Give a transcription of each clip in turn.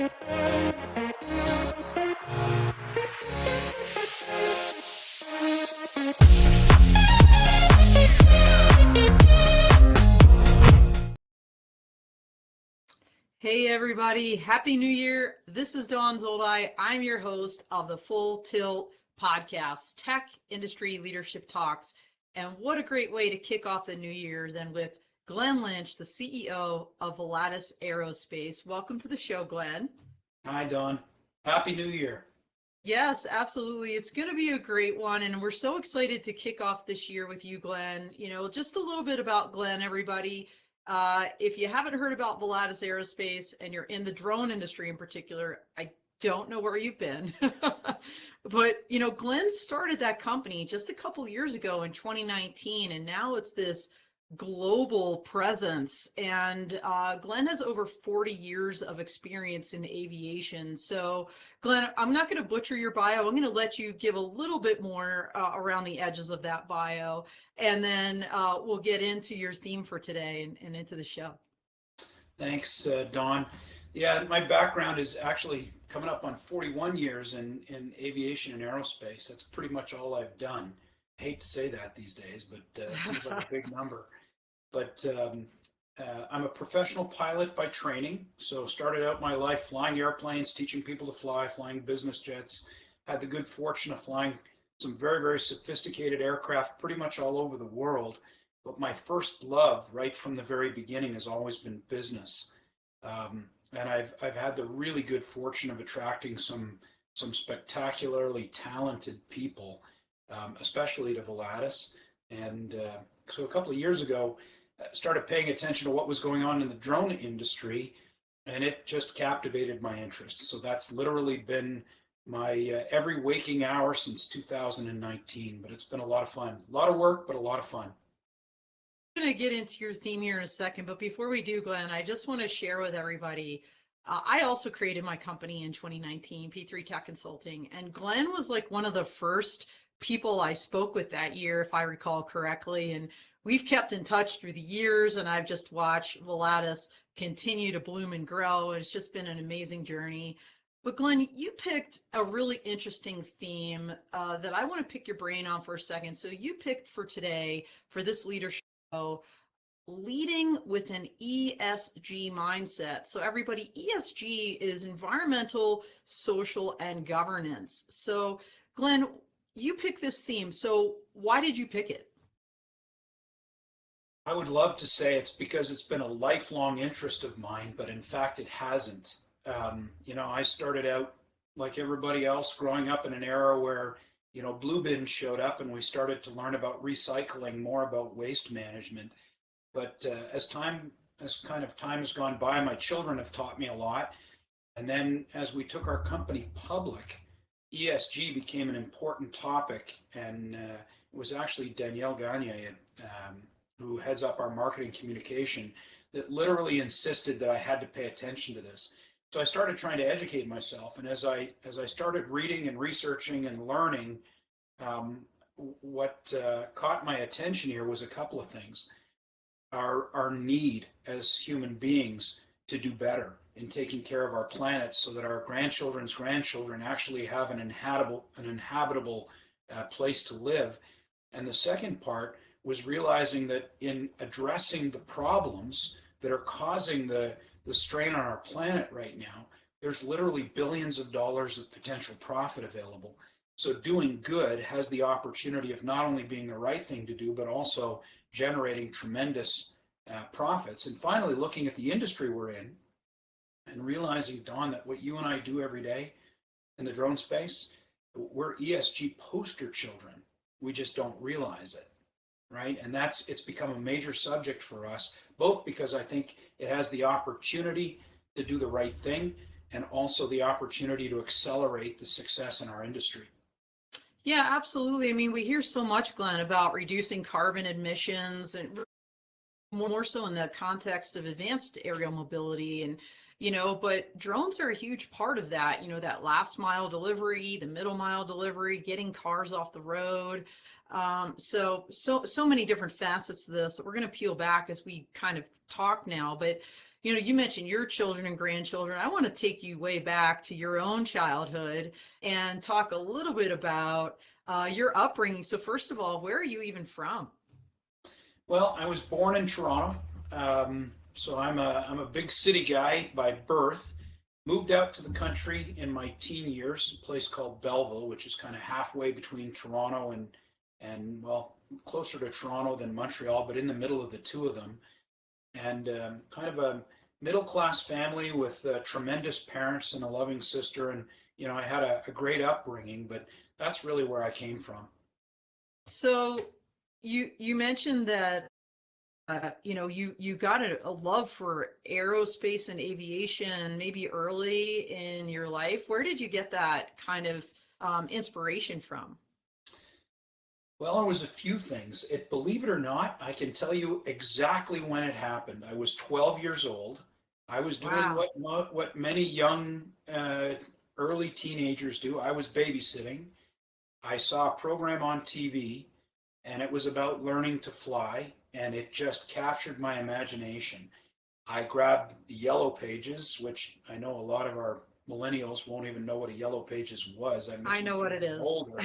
Hey everybody, Happy New Year. This is Dawn Zoldi. I'm your host of the Full Tilt Podcast, Tech Industry Leadership Talks. And what a great way to kick off the new year than with Glen Lynch, the CEO of Volatus Aerospace. Welcome to the show, Glen. Hi, Dawn. Happy New Year. Yes, absolutely. It's going to be a great one. And we're so excited to kick off this year with you, Glen. Just a little bit about Glen, everybody. If you haven't heard about Volatus Aerospace and you're in the drone industry in particular, I don't know where you've been. But, Glenn started that company just a couple years ago in 2019, and now it's this global presence. And Glenn has over 40 years of experience in aviation. So, Glenn, I'm not going to butcher your bio. I'm going to let you give a little bit more around the edges of that bio, and then we'll get into your theme for today and into the show. Thanks, Dawn. Yeah, my background is actually coming up on 41 years in aviation and aerospace. That's pretty much all I've done. I hate to say that these days, but it seems like a big number. But I'm a professional pilot by training. So started out my life flying airplanes, teaching people to fly, flying business jets. Had the good fortune of flying some very, very sophisticated aircraft pretty much all over the world. But my first love right from the very beginning has always been business. And I've had the really good fortune of attracting some spectacularly talented people, especially to Volatus. And so a couple of years ago, started paying attention to what was going on in the drone industry, and it just captivated my interest. So that's literally been my every waking hour since 2019, but it's been a lot of fun. A lot of work, but a lot of fun. I'm going to get into your theme here in a second, but before we do, Glenn, I just want to share with everybody, I also created my company in 2019, P3 Tech Consulting, and Glenn was like one of the first people I spoke with that year, if I recall correctly, and we've kept in touch through the years, and I've just watched Volatus continue to bloom and grow. It's just been an amazing journey. But Glenn, you picked a really interesting theme that I want to pick your brain on for a second. So you picked for today, for this leadership show, leading with an ESG mindset. So everybody, ESG is environmental, social, and governance. So Glenn, you picked this theme. So why did you pick it? I would love to say it's because it's been a lifelong interest of mine, but in fact it hasn't. I started out like everybody else growing up in an era where, blue bins showed up and we started to learn about recycling, more about waste management. But as time has gone by, my children have taught me a lot. And then as we took our company public, ESG became an important topic. And it was actually Danielle Gagne, who heads up our marketing communication, that literally insisted that I had to pay attention to this. So I started trying to educate myself. And as I started reading and researching and learning, what caught my attention here was a couple of things. Our need as human beings to do better in taking care of our planet so that our grandchildren's grandchildren actually have an inhabitable place to live. And the second part was realizing that in addressing the problems that are causing the strain on our planet right now, there's literally billions of dollars of potential profit available. So doing good has the opportunity of not only being the right thing to do, but also generating tremendous profits. And finally, looking at the industry we're in and realizing, Dawn, that what you and I do every day in the drone space, we're ESG poster children. We just don't realize it, right? And it's become a major subject for us, both because I think it has the opportunity to do the right thing and also the opportunity to accelerate the success in our industry. Yeah, absolutely. I mean, we hear so much, Glenn, about reducing carbon emissions, and more so in the context of advanced aerial mobility. And, but drones are a huge part of that, that last mile delivery, the middle mile delivery, getting cars off the road. So many different facets to this that we're going to peel back as we kind of talk now. But, you mentioned your children and grandchildren. I want to take you way back to your own childhood and talk a little bit about your upbringing. So first of all, where are you even from? Well, I was born in Toronto, so I'm a big city guy by birth. Moved out to the country in my teen years, a place called Belleville, which is kind of halfway between Toronto and well, closer to Toronto than Montreal, but in the middle of the two of them. And kind of a middle class family with tremendous parents and a loving sister. And I had a great upbringing, but that's really where I came from. So you mentioned that you got a love for aerospace and aviation maybe early in your life. Where did you get that kind of inspiration from? Well, it was a few things. Believe it or not, I can tell you exactly when it happened. I was 12 years old. I was doing Wow. what many young, early teenagers do. I was babysitting. I saw a program on TV, and it was about learning to fly, and it just captured my imagination. I grabbed the Yellow Pages, which I know a lot of our millennials won't even know what a Yellow Pages was. That I makes me know what feel it even is. older.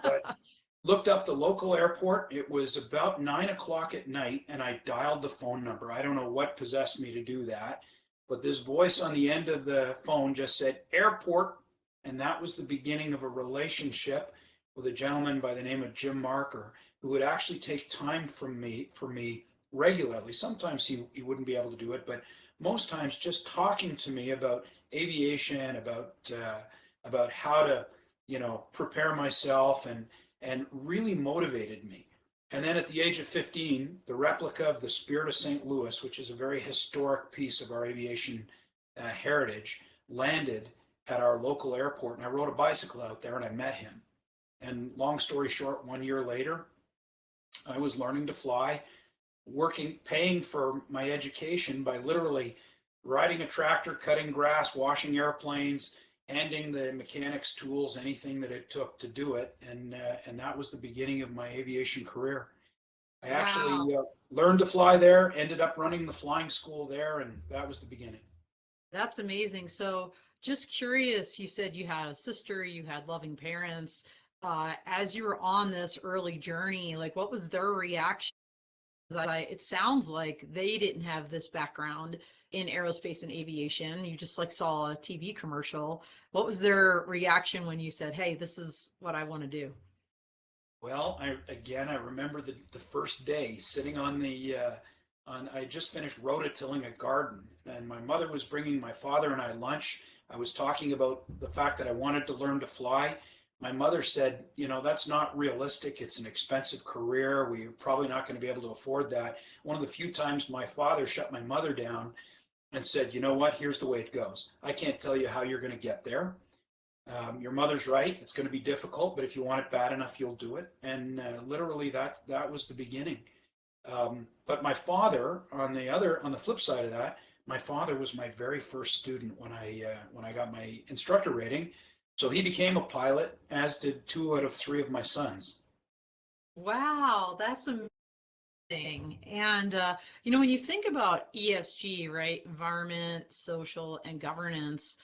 But looked up the local airport. It was about 9 o'clock at night, and I dialed the phone number. I don't know what possessed me to do that, but this voice on the end of the phone just said airport, and that was the beginning of a relationship with a gentleman by the name of Jim Marker, who would actually take time from me regularly. Sometimes he wouldn't be able to do it, but most times just talking to me about aviation, about how to prepare myself and really motivated me. And then at the age of 15, the replica of the Spirit of St. Louis, which is a very historic piece of our aviation heritage, landed at our local airport. And I rode a bicycle out there and I met him. And long story short, 1 year later, I was learning to fly, working, paying for my education by literally riding a tractor, cutting grass, washing airplanes, handing the mechanics tools, anything that it took to do it, and that was the beginning of my aviation career. I actually Wow. learned to fly there, ended up running the flying school there, and that was the beginning. That's amazing. So, just curious, you said you had a sister, you had loving parents. As you were on this early journey, like what was their reaction? It sounds like they didn't have this background in aerospace and aviation. You just like saw a TV commercial. What was their reaction when you said, "Hey, this is what I want to do"? Well, I remember the first day sitting on I just finished rototilling a garden, and my mother was bringing my father and I lunch. I was talking about the fact that I wanted to learn to fly. My mother said, that's not realistic. It's an expensive career. We're probably not going to be able to afford that. One of the few times my father shut my mother down and said, you know what, here's the way it goes. I can't tell you how you're going to get there. Your mother's right. It's going to be difficult, but if you want it bad enough, you'll do it. And literally, that was the beginning. But my father, on the flip side of that, my father was my very first student when I got my instructor rating. So he became a pilot, as did two out of three of my sons. Wow, that's amazing. And when you think about ESG, right, environment, social, and governance,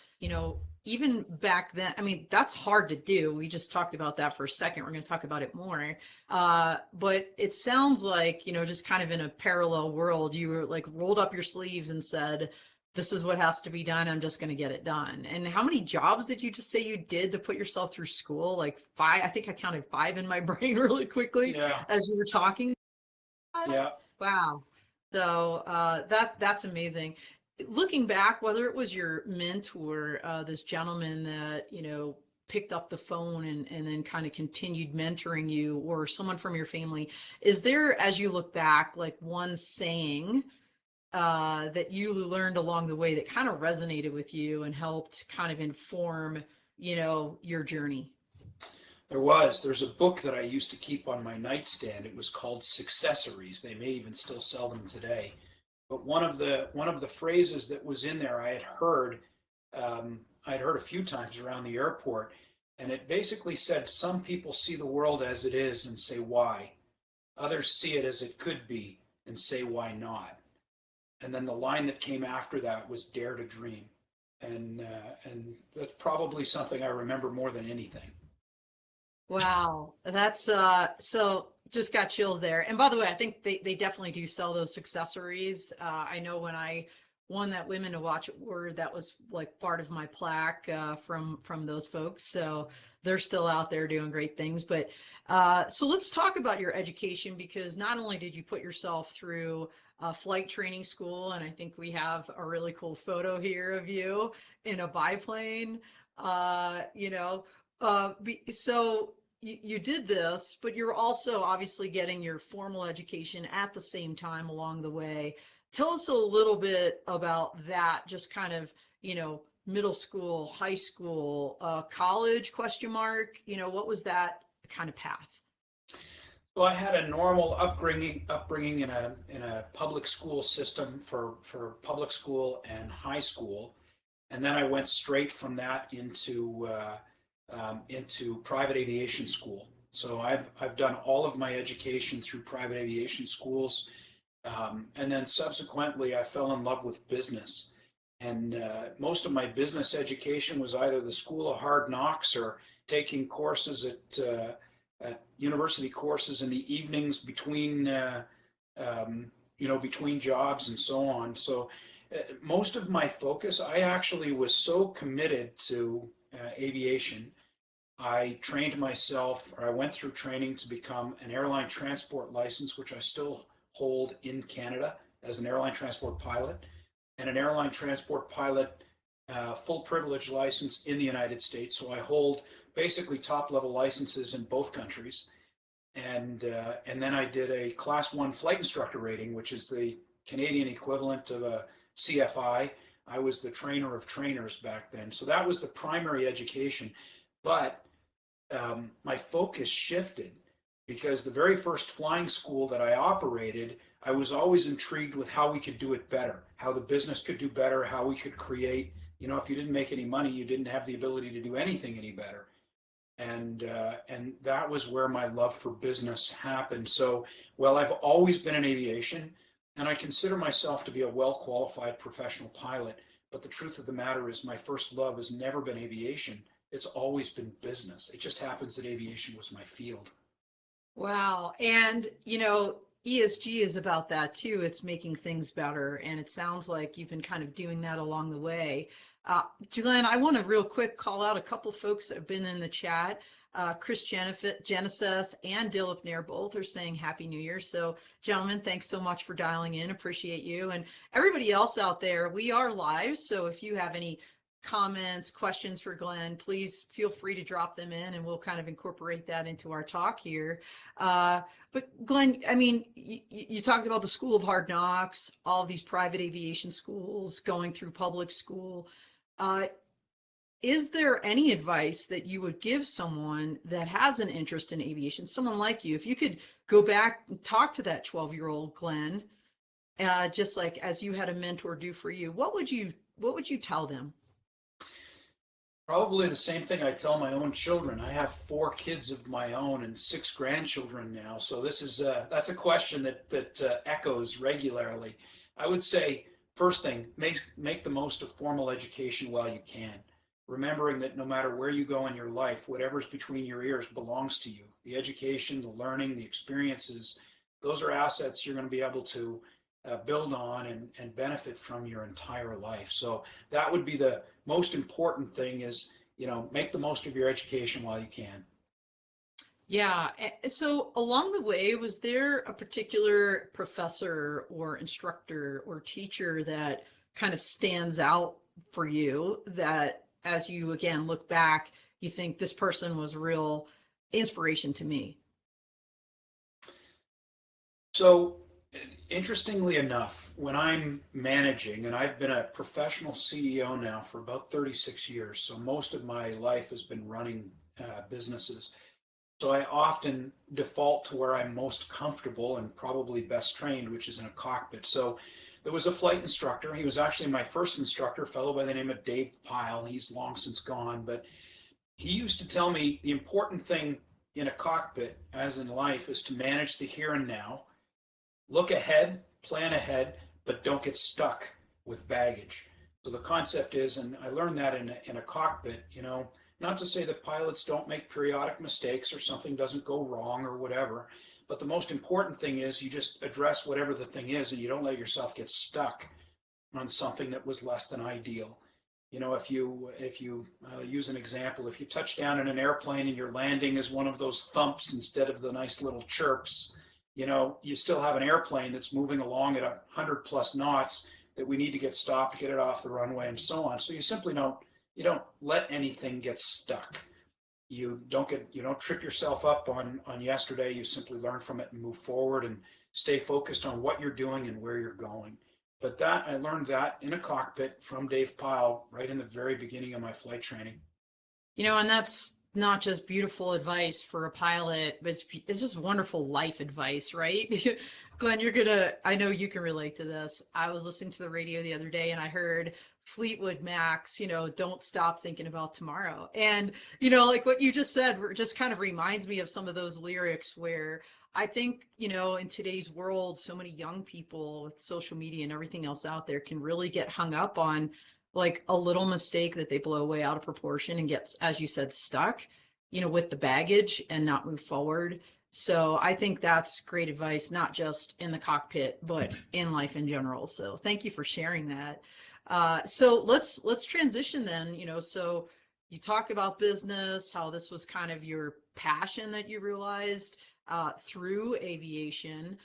even back then, I mean, that's hard to do. We just talked about that for a second. We're going to talk about it more. But it sounds like, just kind of in a parallel world, you were like rolled up your sleeves and said, this is what has to be done. I'm just going to get it done. And how many jobs did you just say you did to put yourself through school? Like five, I think I counted five in my brain really quickly Yeah, as you were talking. yeah. Wow. So that's amazing. Looking back, whether it was your mentor, this gentleman that, picked up the phone and then kind of continued mentoring you, or someone from your family, is there, as you look back, like one saying that you learned along the way that kind of resonated with you and helped kind of inform, your journey? There's a book that I used to keep on my nightstand. It was called Successories. They may even still sell them today. But one of the phrases that was in there I'd heard a few times around the airport, and it basically said some people see the world as it is and say why. Others see it as it could be and say why not. And then the line that came after that was Dare to Dream. And that's probably something I remember more than anything. Wow, that's so just got chills there. And by the way, I think they definitely do sell those accessories. I know when I won that Women to Watch award, that was like part of my plaque from those folks. So they're still out there doing great things. But so let's talk about your education, because not only did you put yourself through flight training school, and I think we have a really cool photo here of you in a biplane. You know, so you did this, but you're also obviously getting your formal education at the same time along the way. Tell us a little bit about that, just kind of, middle school, high school, college, question mark, what was that kind of path? So I had a normal upbringing in a public school system for public school and high school, and then I went straight from that into private aviation school. So I've done all of my education through private aviation schools, and then subsequently I fell in love with business. And most of my business education was either the School of Hard Knocks or taking courses at university courses in the evenings between jobs and so on. So most of my focus, I actually was so committed to aviation. I trained myself, or I went through training to become an airline transport license, which I still hold in Canada as an airline transport pilot, and an airline transport pilot full privilege license in the United States. So I hold basically top level licenses in both countries. And then I did a Class 1 flight instructor rating, which is the Canadian equivalent of a CFI. I was the trainer of trainers back then. So that was the primary education. But my focus shifted because the very first flying school that I operated, I was always intrigued with how we could do it better, how the business could do better, how we could create, if you didn't make any money, you didn't have the ability to do anything any better. And that was where my love for business happened. So, well, I've always been in aviation, and I consider myself to be a well-qualified professional pilot. But the truth of the matter is, my first love has never been aviation. It's always been business. It just happens that aviation was my field. Wow. And, ESG is about that too. It's making things better. And it sounds like you've been kind of doing that along the way. Glenn, I want to real quick call out a couple folks that have been in the chat. Chris Geneseth and Dilip Nair both are saying Happy New Year. So, gentlemen, thanks so much for dialing in. Appreciate you. And everybody else out there, we are live. So if you have any comments, questions for Glenn, please feel free to drop them in and we'll kind of incorporate that into our talk here. But Glenn, I mean, you talked about the School of Hard Knocks, all of these private aviation schools, going through public school. Is there any advice that you would give someone that has an interest in aviation, someone like you, if you could go back and talk to that 12-year-old Glenn, just like as you had a mentor do for you, what would you tell them? Probably the same thing I tell my own children. I have 4 kids of my own and 6 grandchildren now. So that's a question that echoes regularly. I would say, first thing, make the most of formal education while you can, remembering that no matter where you go in your life, whatever's between your ears belongs to you. The education, the learning, the experiences, those are assets you're going to be able to build on and benefit from your entire life. So that would be the most important thing is, make the most of your education while you can. Yeah. So along the way, was there a particular professor or instructor or teacher that kind of stands out for you that as you again look back, you think this person was a real inspiration to me? So interestingly enough, when I'm managing, and I've been a professional CEO now for about 36 years, so most of my life has been running businesses. So I often default to where I'm most comfortable and probably best trained, which is in a cockpit. So there was a flight instructor. He was actually my first instructor, a fellow by the name of Dave Pyle. He's long since gone, but he used to tell me the important thing in a cockpit, as in life, is to manage the here and now, look ahead, plan ahead, but don't get stuck with baggage. So the concept is, and I learned that in a cockpit, not to say that pilots don't make periodic mistakes or something doesn't go wrong or whatever, but the most important thing is you just address whatever the thing is and you don't let yourself get stuck on something that was less than ideal. If you use an example, if you touch down in an airplane and your landing is one of those thumps instead of the nice little chirps, you still have an airplane that's moving along at 100+ knots that we need to get stopped, get it off the runway, and so on. So you don't let anything get stuck. You don't trip yourself up on yesterday. You simply learn from it and move forward and stay focused on what you're doing and where you're going. But I learned that in a cockpit from Dave Pyle right in the very beginning of my flight training. And that's not just beautiful advice for a pilot, but it's just wonderful life advice, right? Glenn, I know you can relate to this. I was listening to the radio the other day and I heard Fleetwood Mac's, don't stop thinking about tomorrow. And, like what you just said, just kind of reminds me of some of those lyrics where I think, in today's world, so many young people with social media and everything else out there can really get hung up on like a little mistake that they blow way out of proportion and get, as you said, stuck, with the baggage and not move forward. So I think that's great advice, not just in the cockpit, but in life in general. So thank you for sharing that. So let's transition then, so you talk about business, how this was kind of your passion that you realized through aviation.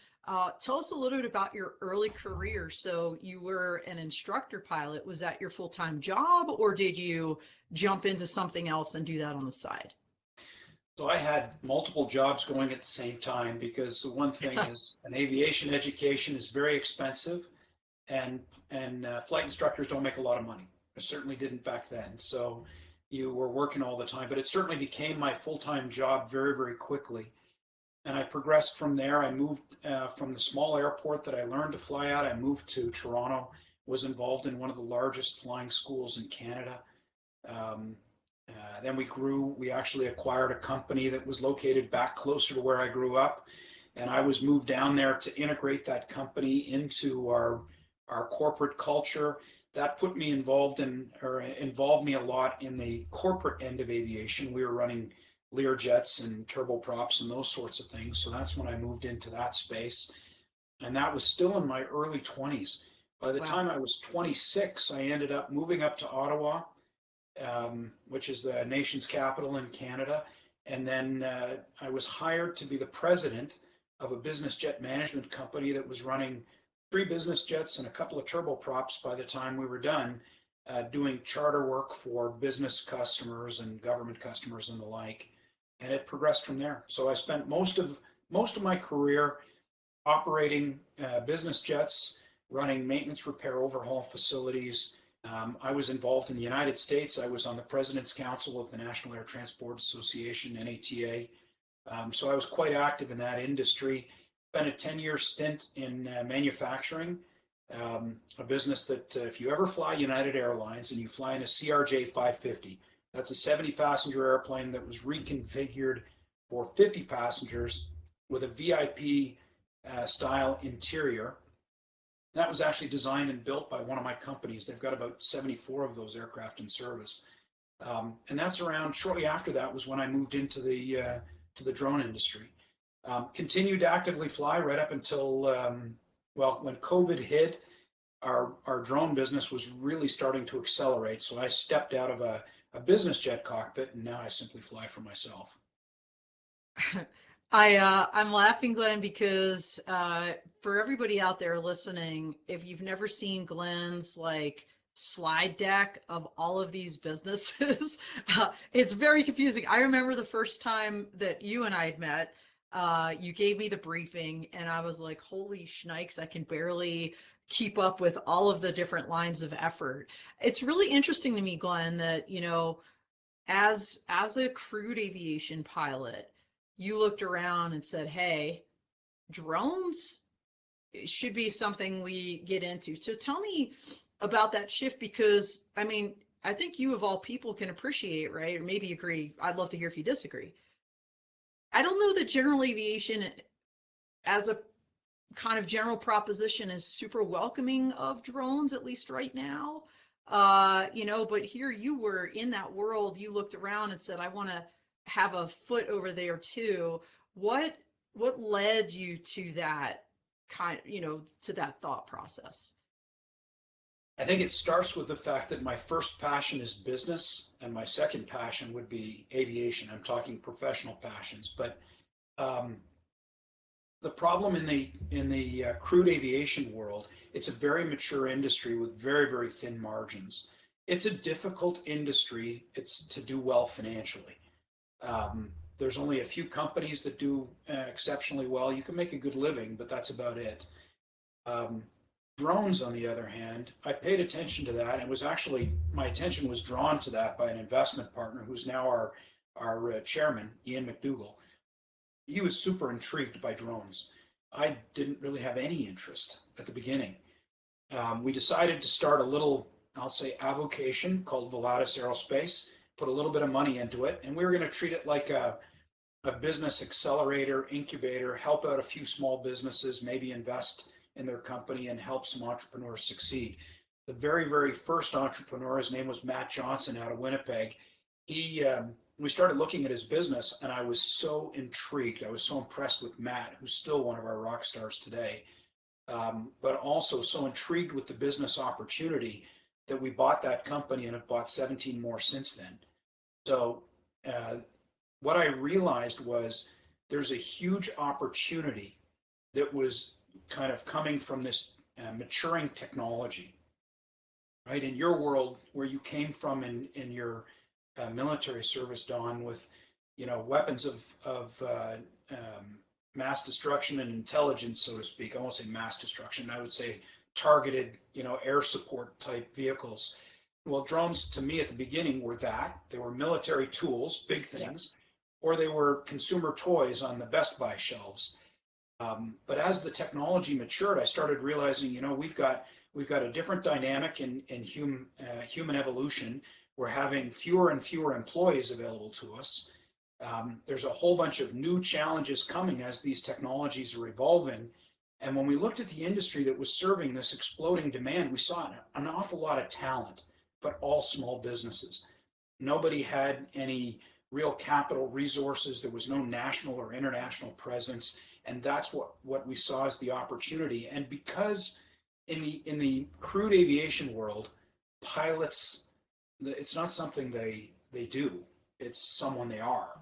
Tell us a little bit about your early career. So you were an instructor pilot. Was that your full-time job, or did you jump into something else and do that on the side? So I had multiple jobs going at the same time because the one thing is an aviation education is very expensive, and flight instructors don't make a lot of money. I certainly didn't back then. So you were working all the time, but it certainly became my full-time job very, very quickly. And I progressed from there. I moved from the small airport that I learned to fly at. I moved to Toronto, was involved in one of the largest flying schools in Canada. Um, then we grew. We actually acquired a company that was located back closer to where I grew up, and I was moved down there to integrate that company into our corporate culture. That put me involved me a lot in the corporate end of aviation. We were running Learjets and turboprops and those sorts of things. So that's when I moved into that space. And that was still in my early 20s. By the Wow. time I was 26, I ended up moving up to Ottawa, which is the nation's capital in Canada. And then I was hired to be the president of a business jet management company that was running 3 business jets and a couple of turboprops by the time we were done, doing charter work for business customers and government customers and the like. And it progressed from there. So I spent most of my career operating business jets, running maintenance, repair, overhaul facilities. I was involved in the United States. I was on the President's Council of the National Air Transport Association, NATA. So I was quite active in that industry. Spent a 10-year stint in manufacturing, a business that if you ever fly United Airlines and you fly in a CRJ 550, that's a 70-passenger airplane that was reconfigured for 50 passengers with a VIP style interior. That was actually designed and built by one of my companies. They've got about 74 of those aircraft in service. And that's around shortly after that was when I moved into the drone industry. Continued to actively fly right up until, when COVID hit, our drone business was really starting to accelerate. So I stepped out of a business jet cockpit, and now I simply fly for myself. I'm laughing, Glenn, because for everybody out there listening, if you've never seen Glenn's like slide deck of all of these businesses, it's very confusing. I remember the first time that you and I had met, you gave me the briefing, and I was like, "Holy shnikes! I can barely keep up with all of the different lines of effort." It's really interesting to me, Glenn, that as a crewed aviation pilot, you looked around and said, hey, drones should be something we get into. So tell me about that shift, because I mean, I think you of all people can appreciate, right? Or maybe agree. I'd love to hear if you disagree. I don't know that general aviation as a kind of general proposition is super welcoming of drones, at least right now. But here you were in that world, you looked around and said, I want to have a foot over there too. What what led you to that to that thought process? I think it starts with the fact that my first passion is business, and my second passion would be aviation. I'm talking professional passions, but um, the problem in the crude aviation world, it's a very mature industry with very, very thin margins. It's a difficult industry. It's to do well financially. There's only a few companies that do exceptionally well. You can make a good living, but that's about it. Um, Drones, on the other hand, I paid attention to that, and it was actually my attention was drawn to that by an investment partner who's now our chairman, Ian McDougall. He was super intrigued by drones. I didn't really have any interest at the beginning. We decided to start a little, I'll say, avocation called Volatus Aerospace, put a little bit of money into it, and we were going to treat it like a business accelerator, incubator, help out a few small businesses, maybe invest in their company and help some entrepreneurs succeed. The very, very first entrepreneur, his name was Matt Johnson out of Winnipeg. We started looking at his business, and I was so intrigued. I was so impressed with Matt, who's still one of our rock stars today, but also so intrigued with the business opportunity that we bought that company and have bought 17 more since then. So uh, what I realized was there's a huge opportunity that was kind of coming from this maturing technology, right? In your world, where you came from in your military service, Don, with weapons of mass destruction and intelligence, so to speak. I won't say mass destruction. I would say targeted, air support type vehicles. Well, drones to me at the beginning were that. They were military tools, big things, or they were consumer toys on the Best Buy shelves. But as the technology matured, I started realizing, we've got a different dynamic in human evolution. We're having fewer and fewer employees available to us. There's a whole bunch of new challenges coming as these technologies are evolving. And when we looked at the industry that was serving this exploding demand, we saw an awful lot of talent, but all small businesses. Nobody had any real capital resources. There was no national or international presence. And that's what we saw as the opportunity. And because in the crude aviation world, pilots, it's not something they do, it's someone they are.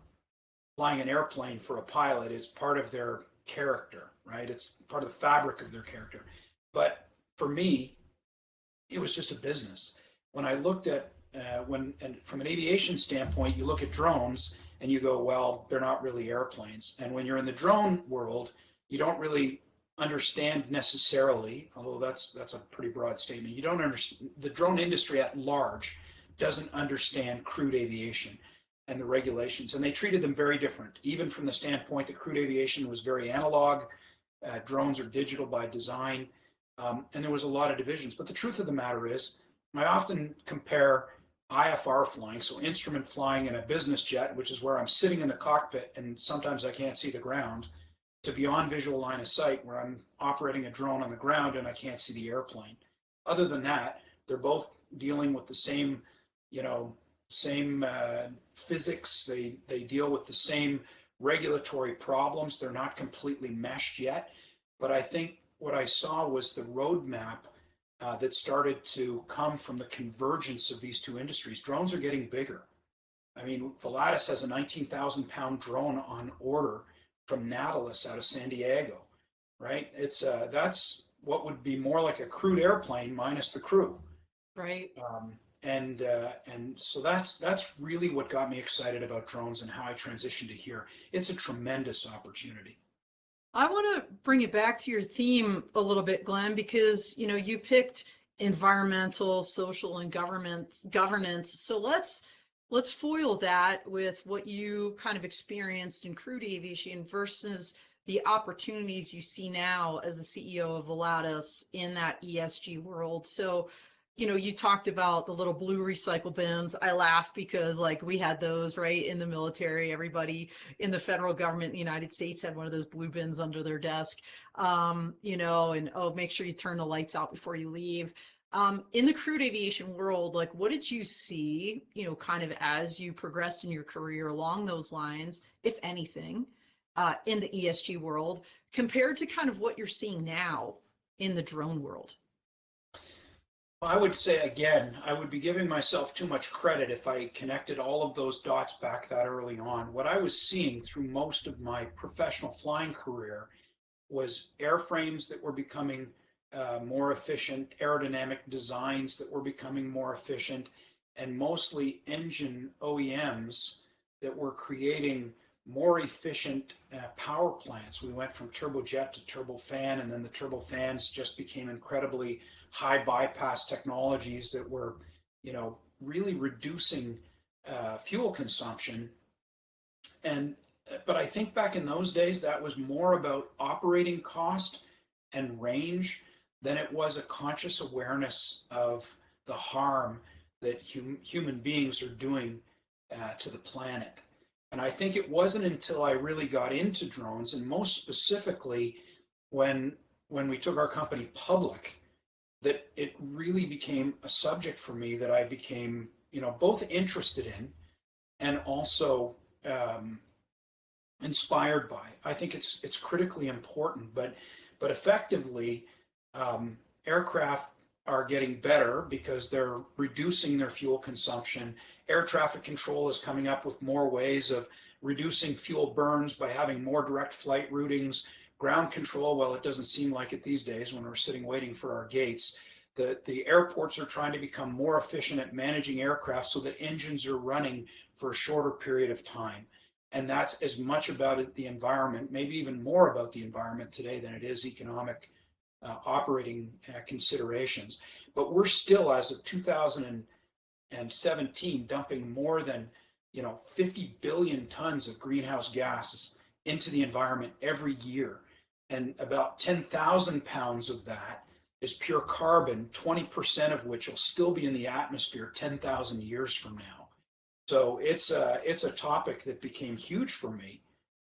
Flying an airplane for a pilot is part of their character, right? It's part of the fabric of their character. But for me, it was just a business. When I looked at and from an aviation standpoint, you look at drones and you go, well, they're not really airplanes. And when you're in the drone world, you don't really understand necessarily, although that's a pretty broad statement. You don't understand, the drone industry at large doesn't understand crude aviation and the regulations, and they treated them very different. Even from the standpoint that crude aviation was very analog, drones are digital by design, and there was a lot of divisions. But the truth of the matter is, I often compare IFR flying, so instrument flying in a business jet, which is where I'm sitting in the cockpit and sometimes I can't see the ground, to beyond visual line of sight, where I'm operating a drone on the ground and I can't see the airplane. Other than that, they're both dealing with the same, same physics. They deal with the same regulatory problems. They're not completely meshed yet, but I think what I saw was the roadmap that started to come from the convergence of these two industries. Drones are getting bigger. I mean, Volatus has a 19,000-pound drone on order from Nautilus out of San Diego, right? That's what would be more like a crewed airplane minus the crew. Right. And so that's really what got me excited about drones and how I transitioned to here. It's a tremendous opportunity. I want to bring it back to your theme a little bit, Glenn, because you picked environmental, social, and governance. So let's foil that with what you kind of experienced in crude aviation versus the opportunities you see now as the CEO of Volatus in that ESG world. So you talked about the little blue recycle bins. I laugh because like we had those right in the military. Everybody in the federal government in the United States had one of those blue bins under their desk. And oh, make sure you turn the lights out before you leave. In the crewed aviation world, like what did you see, kind of as you progressed in your career along those lines, if anything, in the ESG world compared to kind of what you're seeing now in the drone world? I would say again, I would be giving myself too much credit if I connected all of those dots back that early on. What I was seeing through most of my professional flying career was airframes that were becoming more efficient, aerodynamic designs that were becoming more efficient, and mostly engine OEMs that were creating more efficient power plants. We went from turbojet to turbofan, and then the turbofans just became incredibly high bypass technologies that were, really reducing fuel consumption. And but I think back in those days, that was more about operating cost and range than it was a conscious awareness of the harm that human beings are doing to the planet. And I think it wasn't until I really got into drones, and most specifically when we took our company public, that it really became a subject for me that I became, both interested in and also inspired by. I think it's critically important, but effectively, aircraft are getting better because they're reducing their fuel consumption. Air traffic control is coming up with more ways of reducing fuel burns by having more direct flight routings. Ground control, well, it doesn't seem like it these days when we're sitting waiting for our gates. The airports are trying to become more efficient at managing aircraft so that engines are running for a shorter period of time. And that's as much about the environment, maybe even more about the environment today than it is economic operating considerations. But we're still, as of 2017, dumping more than 50 billion tons of greenhouse gases into the environment every year. And about 10,000 pounds of that is pure carbon, 20% of which will still be in the atmosphere 10,000 years from now. So it's a topic that became huge for me.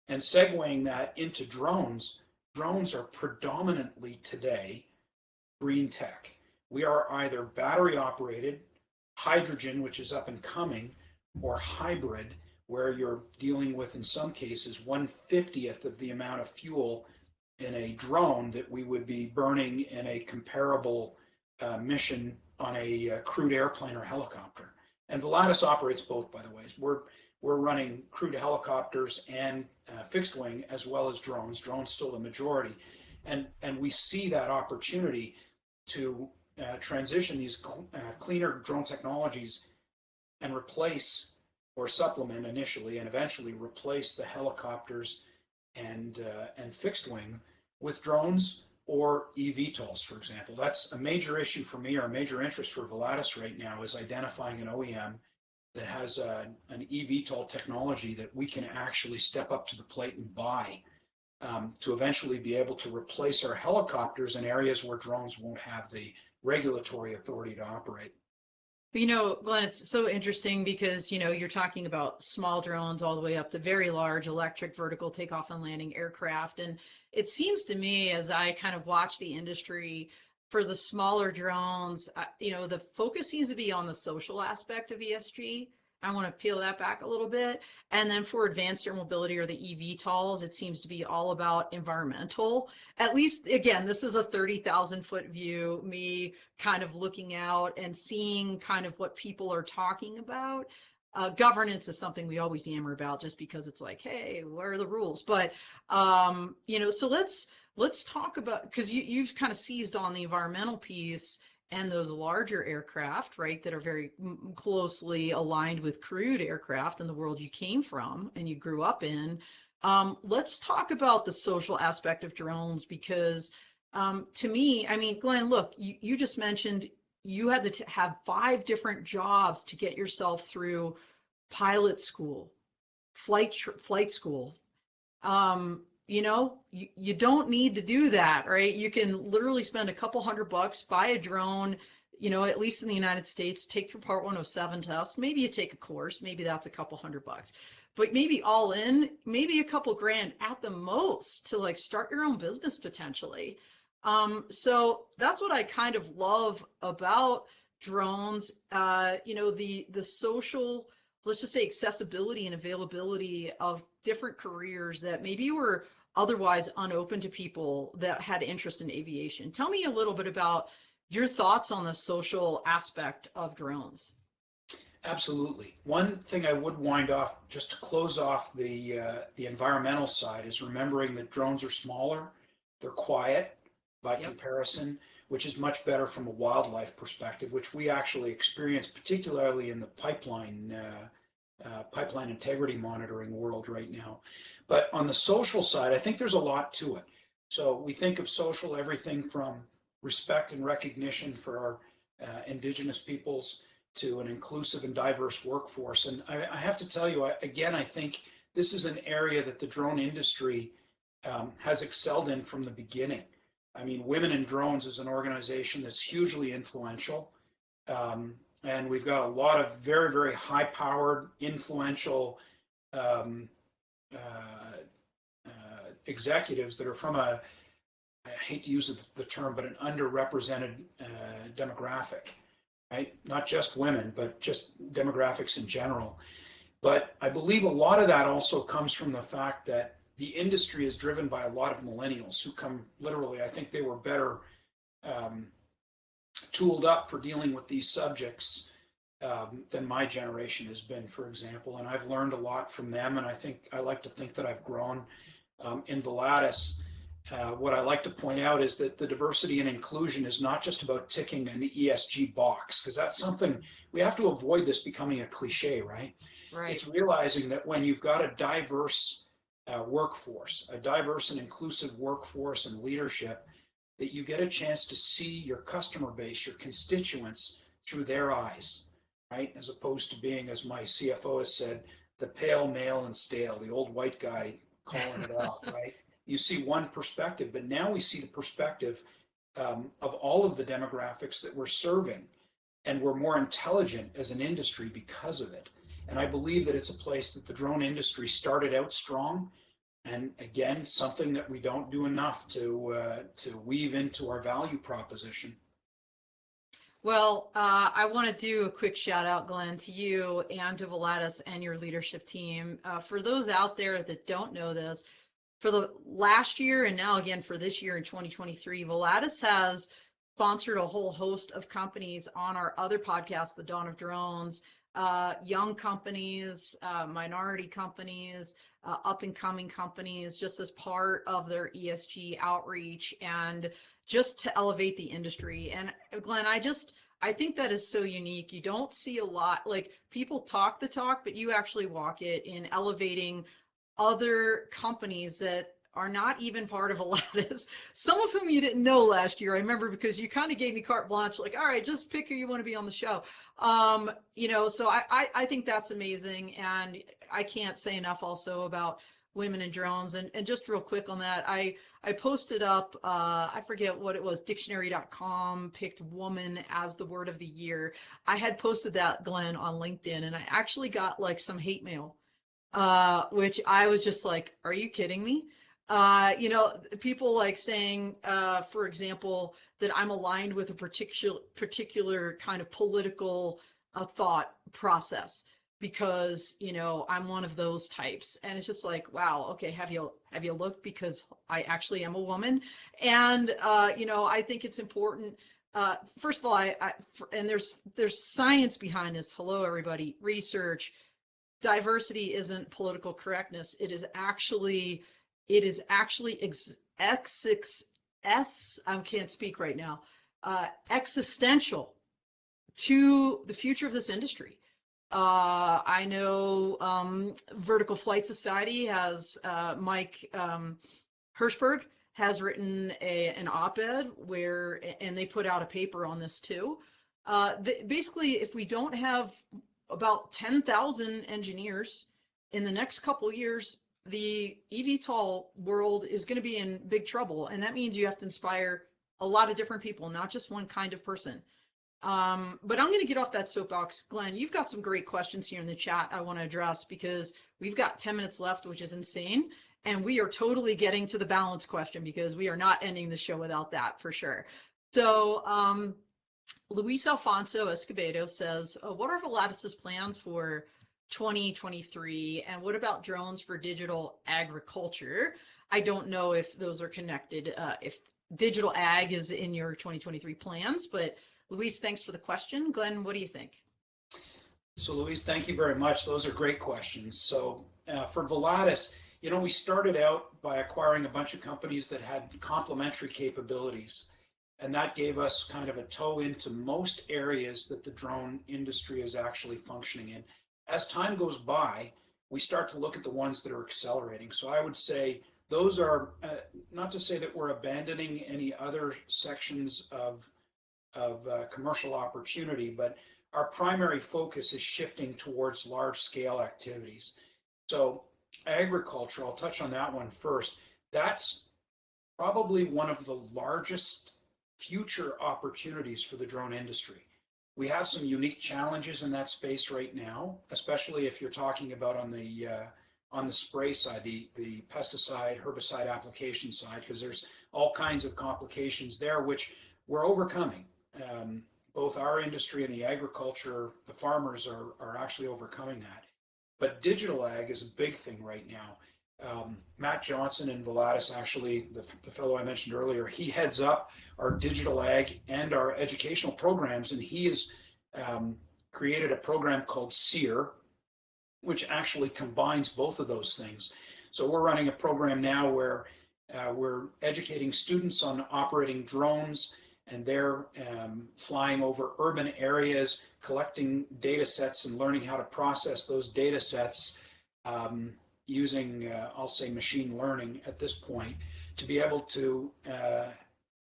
And segueing that into drones, drones are predominantly today green tech. We are either battery operated, hydrogen, which is up and coming, or hybrid, where you're dealing with, in some cases, 1/50th of the amount of fuel in a drone that we would be burning in a comparable mission on a crewed airplane or helicopter. And Volatus operates both, by the way. We're running crewed helicopters and fixed wing as well as drones. Drones still the majority. And we see that opportunity to transition these cleaner drone technologies and replace or supplement initially and eventually replace the helicopters and fixed wing with drones or eVTOLs, for example. That's a major issue for me, or a major interest for Volatus right now, is identifying an OEM that has an eVTOL technology that we can actually step up to the plate and buy to eventually be able to replace our helicopters in areas where drones won't have the regulatory authority to operate. Glenn, it's so interesting because, you're talking about small drones all the way up to very large electric vertical takeoff and landing aircraft. And it seems to me, as I kind of watch the industry for the smaller drones, the focus seems to be on the social aspect of ESG. I want to peel that back a little bit. And then for advanced air mobility or the eVTOLs, it seems to be all about environmental. At least, again, this is a 30,000-foot view, me kind of looking out and seeing kind of what people are talking about. Governance is something we always yammer about just because it's like, hey, what are the rules? But, so let's talk about, because you've kind of seized on the environmental piece and those larger aircraft, right, that are very closely aligned with crewed aircraft in the world you came from and you grew up in. Let's talk about the social aspect of drones because to me, I mean, Glenn, look, you just mentioned you had to have 5 different jobs to get yourself through pilot school, flight school. You don't need to do that, right? You can literally spend a couple $100, buy a drone, at least in the United States, take your Part 107 test. Maybe you take a course, maybe that's a couple $100, but maybe all in, maybe a couple grand at the most to like start your own business potentially. So that's what I kind of love about drones. The social, let's just say accessibility and availability of different careers that maybe were otherwise unopen to people that had interest in aviation. Tell me a little bit about your thoughts on the social aspect of drones. Absolutely. One thing I would wind off, just to close off the environmental side, is remembering that drones are smaller, they're quiet by Yep. comparison, which is much better from a wildlife perspective, which we actually experience particularly in the pipeline integrity monitoring world right now. But on the social side, I think there's a lot to it. So we think of social, everything from respect and recognition for our indigenous peoples to an inclusive and diverse workforce. And I have to tell you, again, I think this is an area that the drone industry has excelled in from the beginning. I mean, Women in Drones is an organization that's hugely influential. And we've got a lot of very, very high-powered, influential executives that are from I hate to use the term, but an underrepresented demographic, right? Not just women, but just demographics in general. But I believe a lot of that also comes from the fact that the industry is driven by a lot of millennials who come literally, I think they were better tooled up for dealing with these subjects than my generation has been, for example. And I've learned a lot from them, and I like to think that I've grown in Volatus. What I like to point out is that the diversity and inclusion is not just about ticking an ESG box, because that's something we have to avoid this becoming a cliche, right? Right. It's realizing that when you've got a diverse workforce, a diverse and inclusive workforce and leadership, that you get a chance to see your customer base, your constituents, through their eyes, right? As opposed to being, as my CFO has said, the pale, male, and stale, the old white guy calling it out, right? You see one perspective, but now we see the perspective of all of the demographics that we're serving, and we're more intelligent as an industry because of it. And I believe that it's a place that the drone industry started out strong, and again, something that we don't do enough to weave into our value proposition. Well, I want to do a quick shout out, Glenn, to you and to Volatus and your leadership team. For those out there that don't know this, for the last year and now again for this year in 2023, Volatus has sponsored a whole host of companies on our other podcast, The Dawn of Drones, young companies, minority companies, up and coming companies, just as part of their ESG outreach and just to elevate the industry. And Glenn, I think that is so unique. You don't see a lot, like people talk the talk, but you actually walk it in elevating other companies that are not even part of Volatus, some of whom you didn't know last year. I remember because you kind of gave me carte blanche, like, all right, just pick who you want to be on the show. So I think that's amazing. And I can't say enough also about Women in Drones. And just real quick on that, I posted up, I forget what it was, dictionary.com picked woman as the word of the year. I had posted that, Glenn, on LinkedIn, and I actually got like some hate mail, which I was just like, are you kidding me? People like saying, for example, that I'm aligned with a particular kind of political thought process because, I'm one of those types. And it's just like, wow, okay, have you looked? Because I actually am a woman. And, I think it's important. First of all, and there's science behind this. Hello, everybody. Research. Diversity isn't political correctness. It is actually I can't speak right now, existential to the future of this industry. I know Vertical Flight Society has Mike Hirschberg has written an op-ed and they put out a paper on this too. Basically, if we don't have about 10,000 engineers in the next couple of years, the eVTOL world is going to be in big trouble. And that means you have to inspire a lot of different people, not just one kind of person. But I'm going to get off that soapbox. Glenn, you've got some great questions here in the chat I want to address because we've got 10 minutes left, which is insane. And we are totally getting to the balance question because we are not ending the show without that for sure. So Luis Alfonso Escobedo says, what are Volatus's plans for 2023? And what about drones for digital agriculture? I don't know if those are connected, if digital ag is in your 2023 plans, but Luis, thanks for the question. Glenn, what do you think? So Louise, thank you very much. Those are great questions. So for Volatus, we started out by acquiring a bunch of companies that had complementary capabilities. And that gave us kind of a toe into most areas that the drone industry is actually functioning in. As time goes by, we start to look at the ones that are accelerating. So I would say those are, not to say that we're abandoning any other sections of commercial opportunity, but our primary focus is shifting towards large scale activities. So agriculture, I'll touch on that one first. That's probably one of the largest future opportunities for the drone industry. We have some unique challenges in that space right now, especially if you're talking about on the spray side, the pesticide, herbicide application side, because there's all kinds of complications there, which we're overcoming. Both our industry and the agriculture, the farmers are actually overcoming that. But digital ag is a big thing right now. Matt Johnson in Volatus, actually, the fellow I mentioned earlier, he heads up our digital ag and our educational programs, and he has created a program called SEER, which actually combines both of those things. So we're running a program now where we're educating students on operating drones, and they're flying over urban areas, collecting data sets and learning how to process those data sets using, I'll say, machine learning at this point, to be able to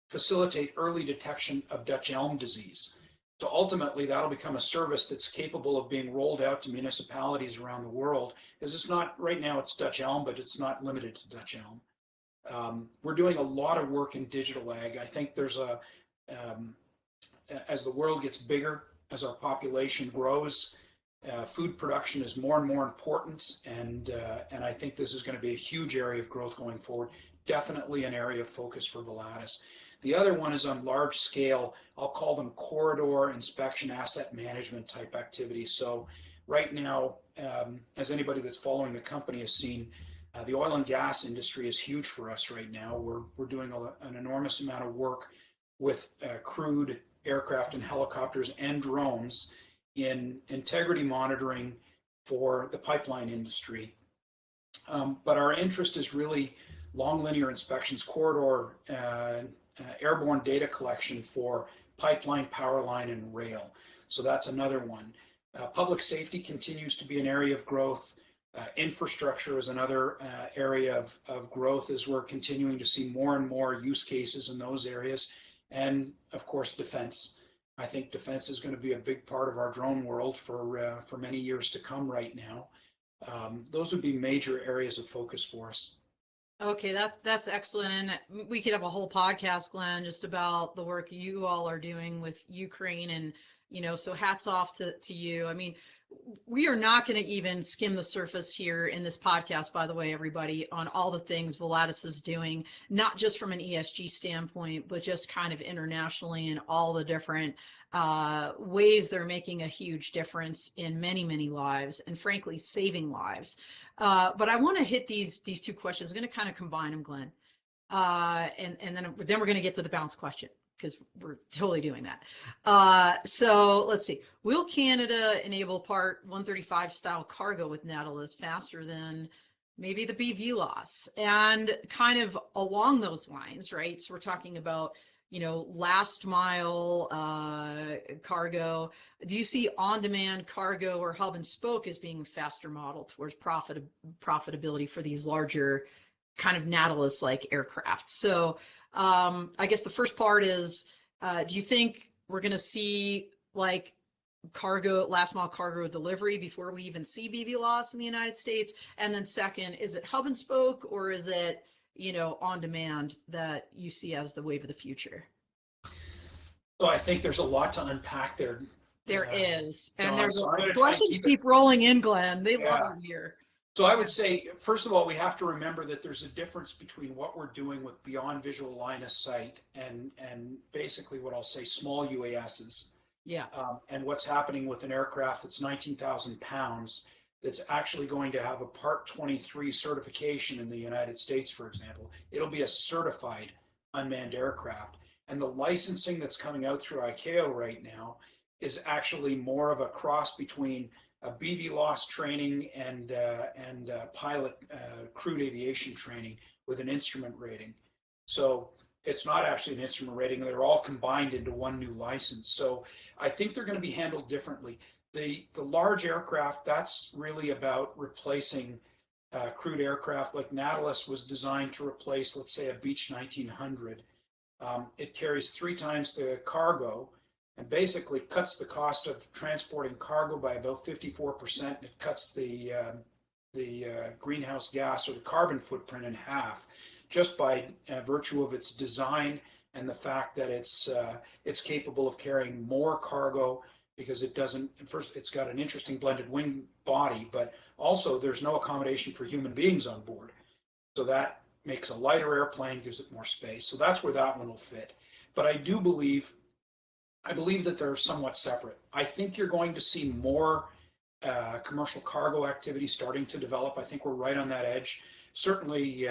facilitate early detection of Dutch elm disease. So ultimately, that'll become a service that's capable of being rolled out to municipalities around the world, because it's not, right now it's Dutch elm, but it's not limited to Dutch elm. We're doing a lot of work in digital ag. I think there's as the world gets bigger, as our population grows, food production is more and more important, and I think this is going to be a huge area of growth going forward. Definitely an area of focus for Volatus. The other one is on large scale, I'll call them corridor inspection, asset management type activities. So right now, as anybody that's following the company has seen, the oil and gas industry is huge for us right now. We're doing an enormous amount of work with crewed aircraft and helicopters and drones in integrity monitoring for the pipeline industry. But our interest is really long linear inspections, corridor, airborne data collection for pipeline, power line, and rail. So that's another one. Public safety continues to be an area of growth. Infrastructure is another area of growth as we're continuing to see more and more use cases in those areas. And of course, defense. I think defense is going to be a big part of our drone world for many years to come right now. Those would be major areas of focus for us. Okay, that's excellent. And we could have a whole podcast, Glenn, just about the work you all are doing with Ukraine. And, so hats off to you. I mean, we are not going to even skim the surface here in this podcast, by the way, everybody, on all the things Volatus is doing, not just from an ESG standpoint, but just kind of internationally and all the different ways they're making a huge difference in many, many lives, and frankly, saving lives. But I want to hit these two questions. I'm going to kind of combine them, Glenn. And then we're going to get to the balance question, because we're totally doing that. So let's see. Will Canada enable Part 135 style cargo with Nautilus faster than maybe the BV loss? And kind of along those lines, right? So we're talking about, last mile cargo. Do you see on-demand cargo or hub and spoke as being a faster model towards profitability for these larger kind of Nautilus-like aircraft? So I guess the first part is, do you think we're going to see like last mile cargo delivery before we even see BV loss in the United States? And then second, is it hub and spoke, or is it, on demand that you see as the wave of the future? So I think there's a lot to unpack there, There is. And Don. there's So I'm going the to try and questions keep it. keep rolling in, Glenn. They love Yeah. it here. So I would say, first of all, we have to remember that there's a difference between what we're doing with beyond visual line of sight and basically what I'll say small UASs, Yeah. and what's happening with an aircraft that's 19,000 pounds that's actually going to have a Part 23 certification in the United States, for example. It'll be a certified unmanned aircraft. And the licensing that's coming out through ICAO right now is actually more of a cross between a BVLOS training and pilot crewed aviation training with an instrument rating. So it's not actually an instrument rating. They're all combined into one new license. So I think they're going to be handled differently. The large aircraft, that's really about replacing crewed aircraft. Like Nautilus was designed to replace, let's say, a Beech 1900. It carries 3 times the cargo and basically cuts the cost of transporting cargo by about 54%. It cuts the greenhouse gas or the carbon footprint in half just by virtue of its design and the fact that it's capable of carrying more cargo because it doesn't, first, it's got an interesting blended wing body, but also there's no accommodation for human beings on board. So that makes a lighter airplane, gives it more space. So that's where that one will fit. But I believe that they're somewhat separate. I think you're going to see more commercial cargo activity starting to develop. I think we're right on that edge. Certainly,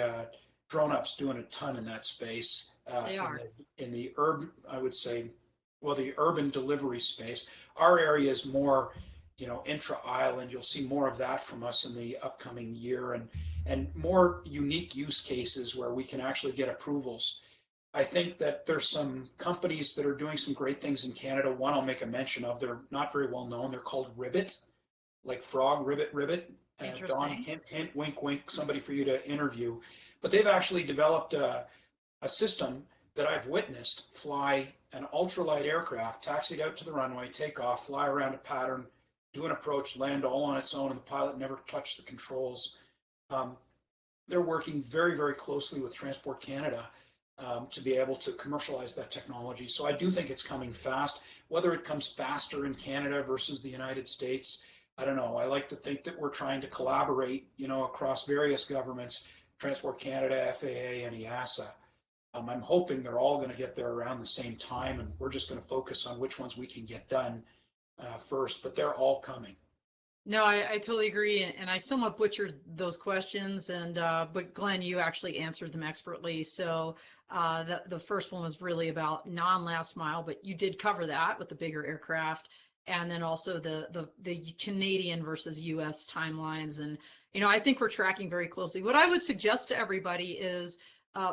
DroneUp's doing a ton in that space. They are. In the urban, I would say, well, the urban delivery space. Our area is more, intra-island. You'll see more of that from us in the upcoming year, and more unique use cases where we can actually get approvals. I think that there's some companies that are doing some great things in Canada. One I'll make a mention of. They're not very well known. They're called Ribbit, like frog, ribbit, ribbit. Don, Interesting. hint, hint, wink, wink, somebody for you to interview. But they've actually developed a system that I've witnessed fly an ultralight aircraft, taxied out to the runway, take off, fly around a pattern, do an approach, land all on its own, and the pilot never touched the controls. They're working very, very closely with Transport Canada to be able to commercialize that technology. So I do think it's coming fast. Whether it comes faster in Canada versus the United States, I don't know. I like to think that we're trying to collaborate, across various governments, Transport Canada, FAA, and EASA. I'm hoping they're all going to get there around the same time, and we're just going to focus on which ones we can get done first, but they're all coming. No, I totally agree. And I somewhat butchered those questions. But Glenn, you actually answered them expertly. So the first one was really about non-last mile, but you did cover that with the bigger aircraft. And then also the Canadian versus US timelines. And, I think we're tracking very closely. What I would suggest to everybody is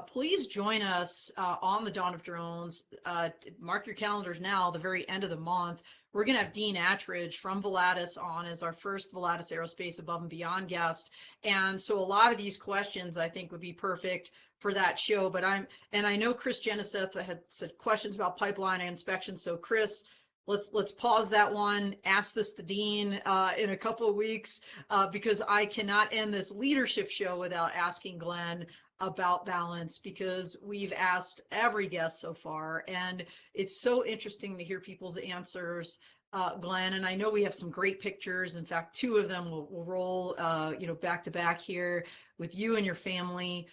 please join us on the Dawn of Drones. Mark your calendars now, the very end of the month. We're going to have Dean Attridge from Volatus on as our first Volatus Aerospace Above and Beyond guest. And so a lot of these questions I think would be perfect for that show. And I know Chris Geneseth had said questions about pipeline and inspection. So Chris, let's pause that one. Ask this to Dean in a couple of weeks because I cannot end this leadership show without asking Glenn about balance, because we've asked every guest so far and it's so interesting to hear people's answers, Glenn. And I know we have some great pictures. In fact, 2 of them will roll back to back here with you and your family.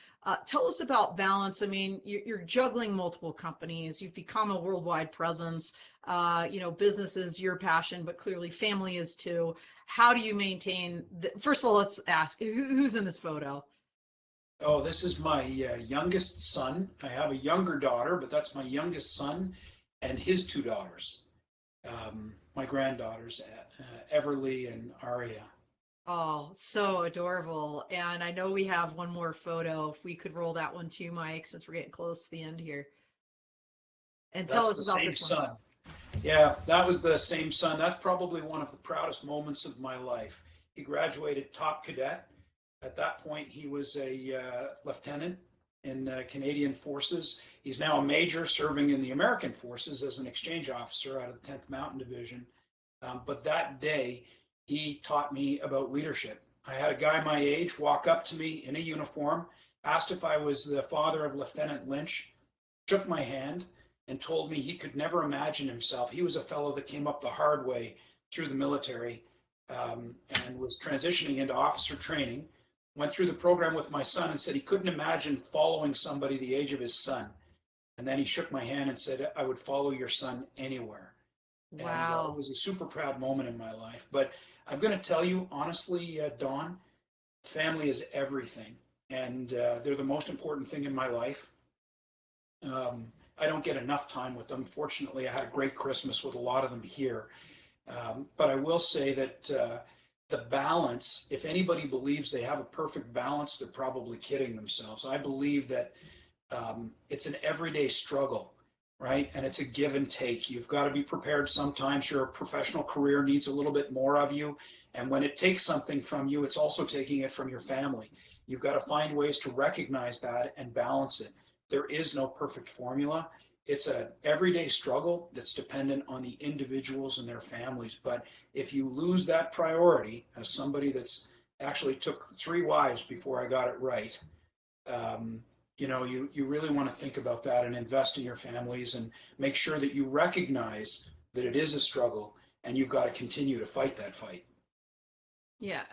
Tell us about balance. I mean, you're juggling multiple companies. You've become a worldwide presence. Business is your passion, but clearly family is too. How do you maintain first of all, let's ask who's in this photo? Oh, this is my youngest son. I have a younger daughter, but that's my youngest son and his 2 daughters, my granddaughters, Everly and Aria. Oh, so adorable. And I know we have one more photo. If we could roll that one too, Mike, since we're getting close to the end here. And tell That's us the about same this one. son. Yeah, that was the same son. That's probably one of the proudest moments of my life. He graduated top cadet. At that point, he was a lieutenant in Canadian forces. He's now a major serving in the American forces as an exchange officer out of the 10th Mountain Division. But that day, he taught me about leadership. I had a guy my age walk up to me in a uniform, asked if I was the father of Lieutenant Lynch, shook my hand, and told me he could never imagine himself. He was a fellow that came up the hard way through the military, and was transitioning into officer training. Went through the program with my son and said he couldn't imagine following somebody the age of his son. And then he shook my hand and said, I would follow your son anywhere. And it Wow. was a super proud moment in my life. But I'm going to tell you, honestly, Dawn, family is everything. And they're the most important thing in my life. I don't get enough time with them. Fortunately, I had a great Christmas with a lot of them here. But I will say that the balance, if anybody believes they have a perfect balance, they're probably kidding themselves. I believe that it's an everyday struggle, right? And it's a give and take. You've got to be prepared. Sometimes your professional career needs a little bit more of you. And when it takes something from you, it's also taking it from your family. You've got to find ways to recognize that and balance it. There is no perfect formula. It's an everyday struggle that's dependent on the individuals and their families. But if you lose that priority, as somebody that's actually took 3 wives before I got it right, um, you really want to think about that and invest in your families and make sure that you recognize that it is a struggle and you've got to continue to fight that fight. Yeah,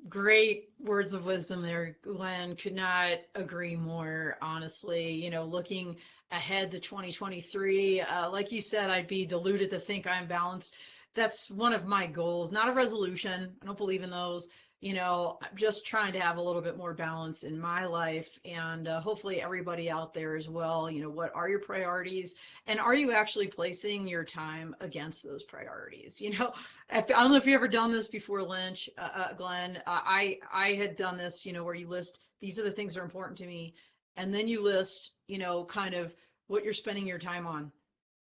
great words of wisdom there, Glenn. Could not agree more, honestly. Looking ahead to 2023, like you said, I'd be deluded to think I'm balanced. That's one of my goals, not a resolution. I don't believe in those. I'm just trying to have a little bit more balance in my life, and hopefully everybody out there as well. What are your priorities, and are you actually placing your time against those priorities? I don't know if you've ever done this before, Lynch, Glenn. I had done this, where you list these are the things that are important to me, and then you list, kind of what you're spending your time on.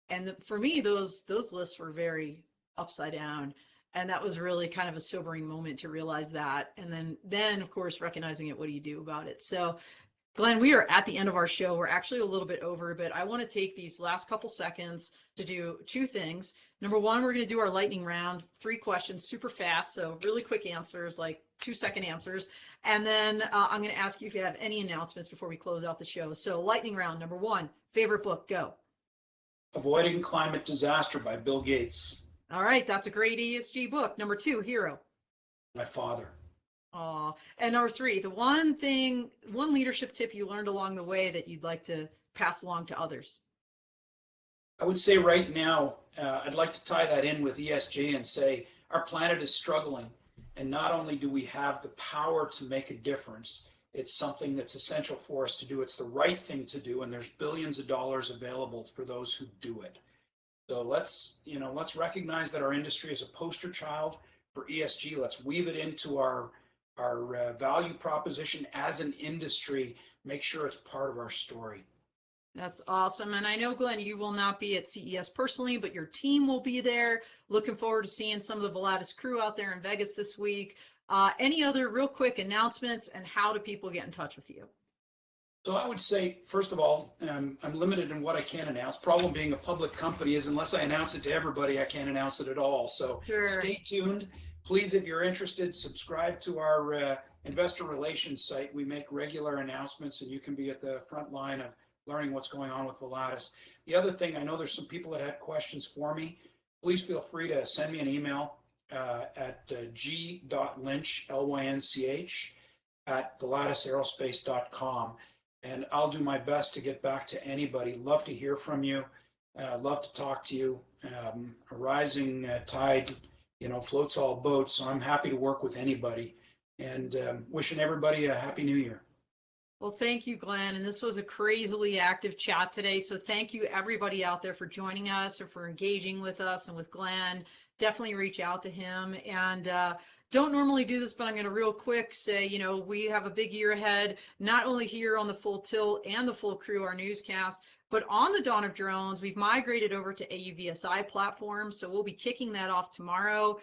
And for me, those lists were very upside down, and that was really kind of a sobering moment to realize that. And then of course recognizing it. What do you do about it? So Glenn, we are at the end of our show. We're actually a little bit over, but I want to take these last couple seconds to do two things. Number one, we're going to do our lightning round, 3 questions, super fast. So really quick answers, like 2-second answers. And then I'm going to ask you if you have any announcements before we close out the show. So lightning round, number one, favorite book, go. Avoiding Climate Disaster by Bill Gates. All right, that's a great ESG book. Number two, hero. My father. And number three, the one leadership tip you learned along the way that you'd like to pass along to others. I would say right now, I'd like to tie that in with ESG and say our planet is struggling. And not only do we have the power to make a difference, it's something that's essential for us to do. It's the right thing to do, and there's billions of dollars available for those who do it. So let's recognize that our industry is a poster child for ESG. Let's weave it into our value proposition as an industry. Make sure it's part of our story. That's awesome. And I know, Glenn, you will not be at CES personally, but your team will be there. Looking forward to seeing some of the Volatus crew out there in Vegas this week. Any other real quick announcements, and how do people get in touch with you? So I would say, first of all, I'm limited in what I can announce. Problem being a public company is unless I announce it to everybody, I can't announce it at all. So Sure. stay tuned. Please, if you're interested, subscribe to our investor relations site. We make regular announcements, and you can be at the front line of learning what's going on with Volatus. The other thing, I know there's some people that had questions for me. Please feel free to send me an email at g.lynch, Lynch, at volatusaerospace.com. And I'll do my best to get back to anybody. Love to hear from you. Love to talk to you. A rising tide, floats all boats. So I'm happy to work with anybody. And wishing everybody a happy new year. Well, thank you, Glenn. And this was a crazily active chat today. So thank you, everybody out there, for joining us or for engaging with us and with Glenn. Definitely reach out to him. And don't normally do this, but I'm going to real quick say, we have a big year ahead, not only here on the Full Tilt and the Full Crew, our newscast, but on the Dawn of Drones. We've migrated over to AUVSI platform. So we'll be kicking that off tomorrow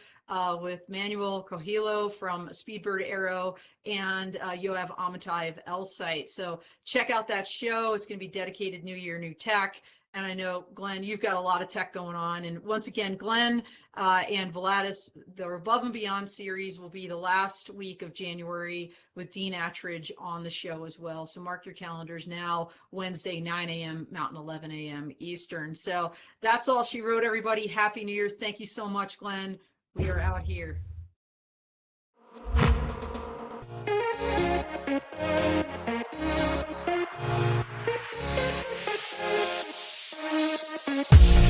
with Manuel Cogillo from Speedbird Aero and Yoav Amitai of L-Site. So check out that show. It's going to be dedicated New Year, New Tech. And I know, Glenn, you've got a lot of tech going on. And once again, Glenn and Volatus, the Above and Beyond series will be the last week of January with Dean Attridge on the show as well. So mark your calendars now, Wednesday, 9 a.m. Mountain, 11 a.m. Eastern. So that's all she wrote, everybody. Happy New Year. Thank you so much, Glenn. We are out here. We'll be right back.